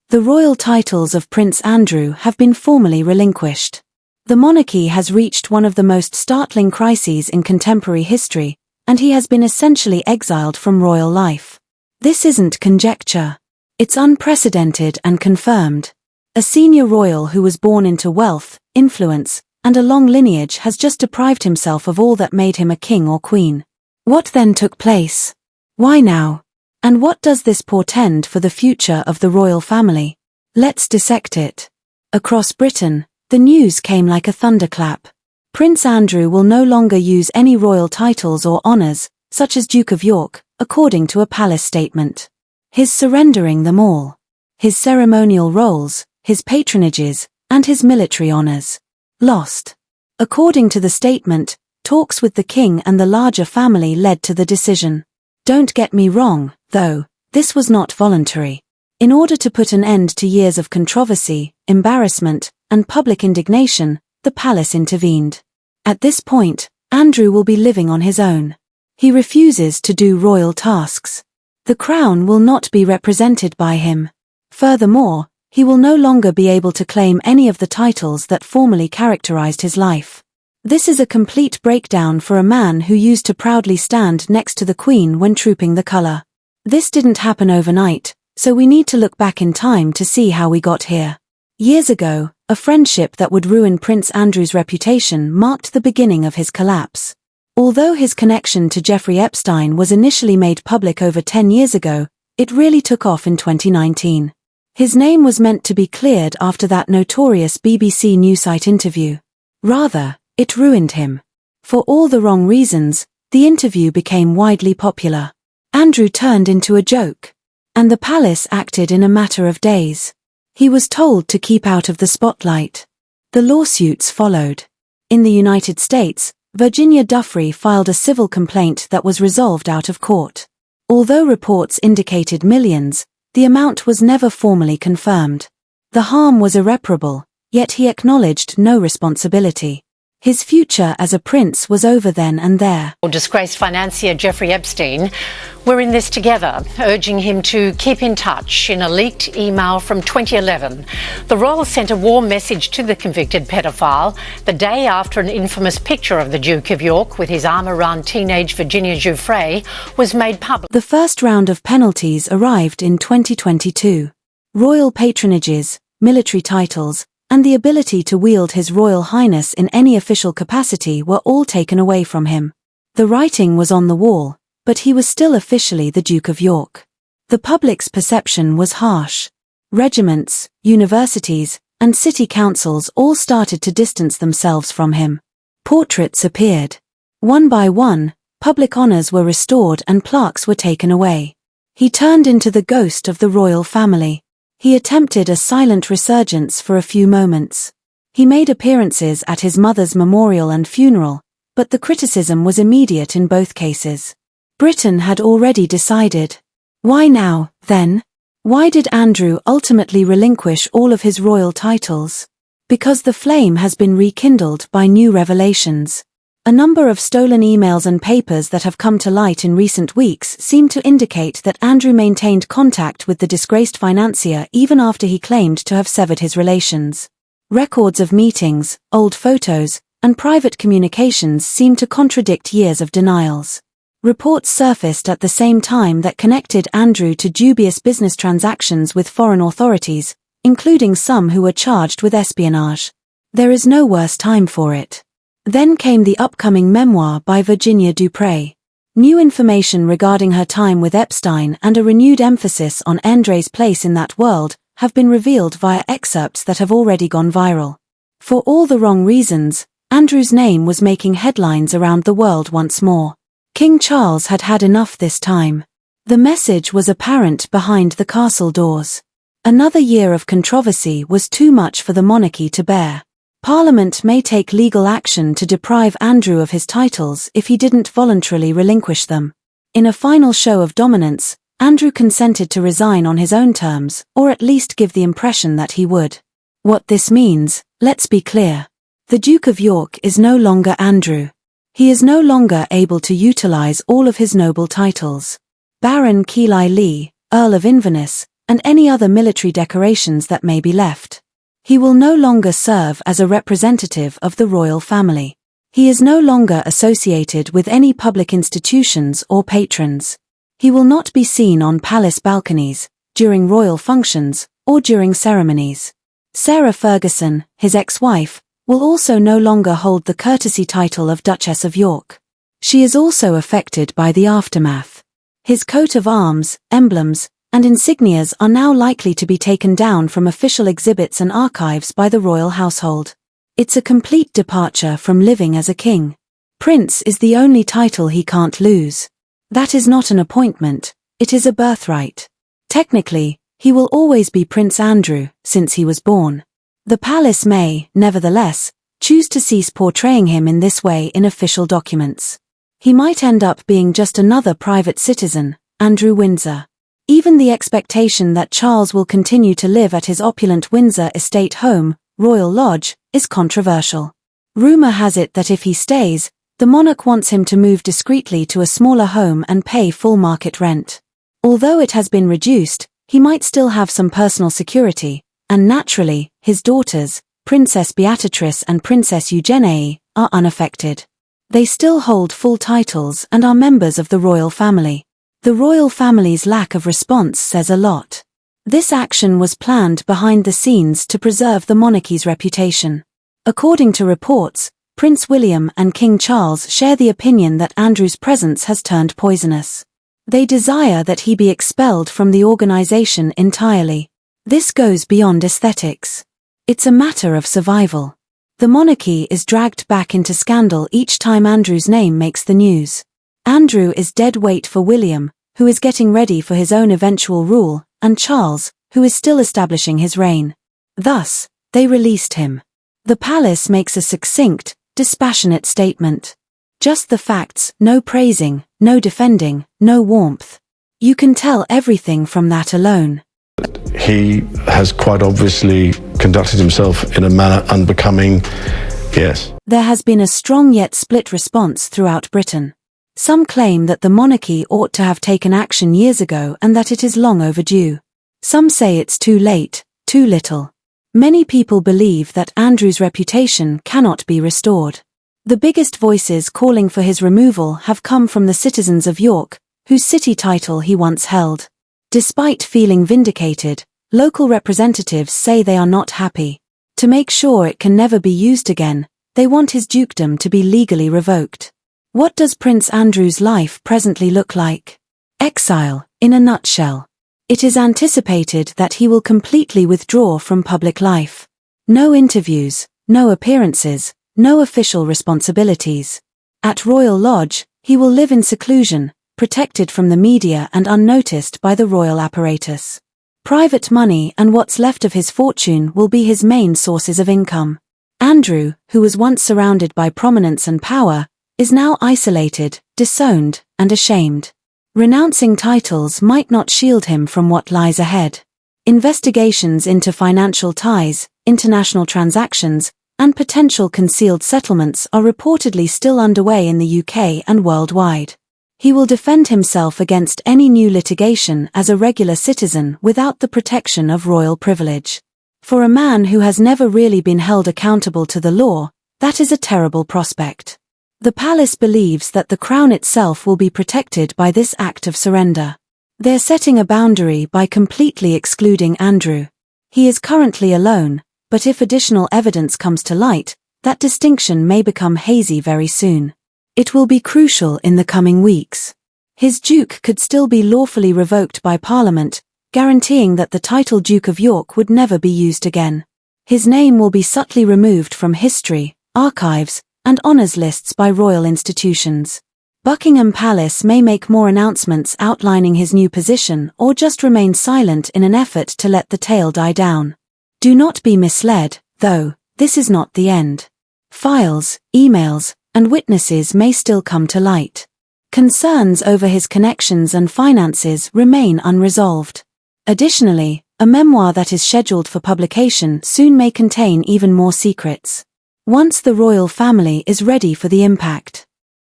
The royal titles of Prince Andrew have been formally relinquished. The monarchy has reached one of the most startling crises in contemporary history, and he has been essentially exiled from royal life. This isn't conjecture. It's unprecedented and confirmed. A senior royal who was born into wealth, influence, and a long lineage has just deprived himself of all that made him a king or queen. What then took place? Why now? And what does this portend for the future of the royal family? Let's dissect it. Across Britain, the news came like a thunderclap. Prince Andrew will no longer use any royal titles or honours, such as Duke of York, according to a palace statement. He's surrendering them all. His ceremonial roles, his patronages, and his military honours. Lost. According to the statement, talks with the king and the larger family led to the decision. Don't get me wrong, though, this was not voluntary. In order to put an end to years of controversy, embarrassment, and public indignation, the palace intervened. At this point, Andrew will be living on his own. He refuses to do royal tasks. The crown will not be represented by him. Furthermore, he will no longer be able to claim any of the titles that formerly characterized his life. This is a complete breakdown for a man who used to proudly stand next to the Queen when trooping the colour. This didn't happen overnight, so we need to look back in time to see how we got here. Years ago, a friendship that would ruin Prince Andrew's reputation marked the beginning of his collapse. Although his connection to Jeffrey Epstein was initially made public over 10 years ago, it really took off in 2019. His name was meant to be cleared after that notorious BBC Newsite interview. Rather, it ruined him. For all the wrong reasons, the interview became widely popular. Andrew turned into a joke. And the palace acted in a matter of days. He was told to keep out of the spotlight. The lawsuits followed. In the United States, Virginia Duffrey filed a civil complaint that was resolved out of court. Although reports indicated millions, the amount was never formally confirmed. The harm was irreparable, yet he acknowledged no responsibility. His future as a prince was over then and there. Disgraced financier Jeffrey Epstein, we're in this together, urging him to keep in touch in a leaked email from 2011. The royal sent a warm message to the convicted pedophile the day after an infamous picture of the Duke of York with his arm around teenage Virginia Giuffre was made public. The first round of penalties arrived in 2022. Royal patronages, military titles, and the ability to wield His Royal Highness in any official capacity were all taken away from him. The writing was on the wall, but he was still officially the Duke of York. The public's perception was harsh. Regiments, universities, and city councils all started to distance themselves from him. Portraits appeared. One by one, public honours were restored and plaques were taken away. He turned into the ghost of the royal family. He attempted a silent resurgence for a few moments. He made appearances at his mother's memorial and funeral, but the criticism was immediate in both cases. Britain had already decided. Why now, then? Why did Andrew ultimately relinquish all of his royal titles? Because the flame has been rekindled by new revelations. A number of stolen emails and papers that have come to light in recent weeks seem to indicate that Andrew maintained contact with the disgraced financier even after he claimed to have severed his relations. Records of meetings, old photos, and private communications seem to contradict years of denials. Reports surfaced at the same time that connected Andrew to dubious business transactions with foreign authorities, including some who were charged with espionage. There is no worse time for it. Then came the upcoming memoir by Virginia Giuffre. New information regarding her time with Epstein and a renewed emphasis on Andrew's place in that world have been revealed via excerpts that have already gone viral. For all the wrong reasons, Andrew's name was making headlines around the world once more. King Charles had had enough this time. The message was apparent behind the castle doors. Another year of controversy was too much for the monarchy to bear. Parliament may take legal action to deprive Andrew of his titles if he didn't voluntarily relinquish them. In a final show of dominance, Andrew consented to resign on his own terms, or at least give the impression that he would. What this means, let's be clear. The Duke of York is no longer Andrew. He is no longer able to utilize all of his noble titles. Baron Keighley Lee, Earl of Inverness, and any other military decorations that may be left. He will no longer serve as a representative of the royal family. He is no longer associated with any public institutions or patrons. He will not be seen on palace balconies, during royal functions, or during ceremonies. Sarah Ferguson, his ex-wife, will also no longer hold the courtesy title of Duchess of York. She is also affected by the aftermath. His coat of arms, emblems, and insignias are now likely to be taken down from official exhibits and archives by the royal household. It's a complete departure from living as a king. Prince is the only title he can't lose. That is not an appointment, it is a birthright. Technically, he will always be Prince Andrew, since he was born. The palace may, nevertheless, choose to cease portraying him in this way in official documents. He might end up being just another private citizen, Andrew Windsor. Even the expectation that Charles will continue to live at his opulent Windsor estate home, Royal Lodge, is controversial. Rumor has it that if he stays, the monarch wants him to move discreetly to a smaller home and pay full market rent. Although it has been reduced, he might still have some personal security, and naturally, his daughters, Princess Beatrice and Princess Eugenie, are unaffected. They still hold full titles and are members of the royal family. The royal family's lack of response says a lot. This action was planned behind the scenes to preserve the monarchy's reputation. According to reports, Prince William and King Charles share the opinion that Andrew's presence has turned poisonous. They desire that he be expelled from the organization entirely. This goes beyond aesthetics. It's a matter of survival. The monarchy is dragged back into scandal each time Andrew's name makes the news. Andrew is dead weight for William, who is getting ready for his own eventual rule, and Charles, who is still establishing his reign. Thus, they released him. The palace makes a succinct, dispassionate statement. Just the facts, no praising, no defending, no warmth. You can tell everything from that alone. He has quite obviously conducted himself in a manner unbecoming, yes. There has been a strong yet split response throughout Britain. Some claim that the monarchy ought to have taken action years ago and that it is long overdue. Some say it's too late, too little. Many people believe that Andrew's reputation cannot be restored. The biggest voices calling for his removal have come from the citizens of York, whose city title he once held. Despite feeling vindicated, local representatives say they are not happy. To make sure it can never be used again, they want his dukedom to be legally revoked. What does Prince Andrew's life presently look like? Exile, in a nutshell. It is anticipated that he will completely withdraw from public life. No interviews, no appearances, no official responsibilities. At Royal Lodge, he will live in seclusion, protected from the media and unnoticed by the royal apparatus. Private money and what's left of his fortune will be his main sources of income. Andrew, who was once surrounded by prominence and power, is now isolated, disowned, and ashamed. Renouncing titles might not shield him from what lies ahead. Investigations into financial ties, international transactions, and potential concealed settlements are reportedly still underway in the UK and worldwide. He will defend himself against any new litigation as a regular citizen without the protection of royal privilege. For a man who has never really been held accountable to the law, that is a terrible prospect. The palace believes that the crown itself will be protected by this act of surrender. They're setting a boundary by completely excluding Andrew. He is currently alone, but if additional evidence comes to light, that distinction may become hazy very soon. It will be crucial in the coming weeks. His duke could still be lawfully revoked by Parliament, guaranteeing that the title Duke of York would never be used again. His name will be subtly removed from history, archives, and honours lists by royal institutions. Buckingham Palace may make more announcements outlining his new position or just remain silent in an effort to let the tale die down. Do not be misled, though, this is not the end. Files, emails, and witnesses may still come to light. Concerns over his connections and finances remain unresolved. Additionally, a memoir that is scheduled for publication soon may contain even more secrets. Once the royal family is ready for the impact.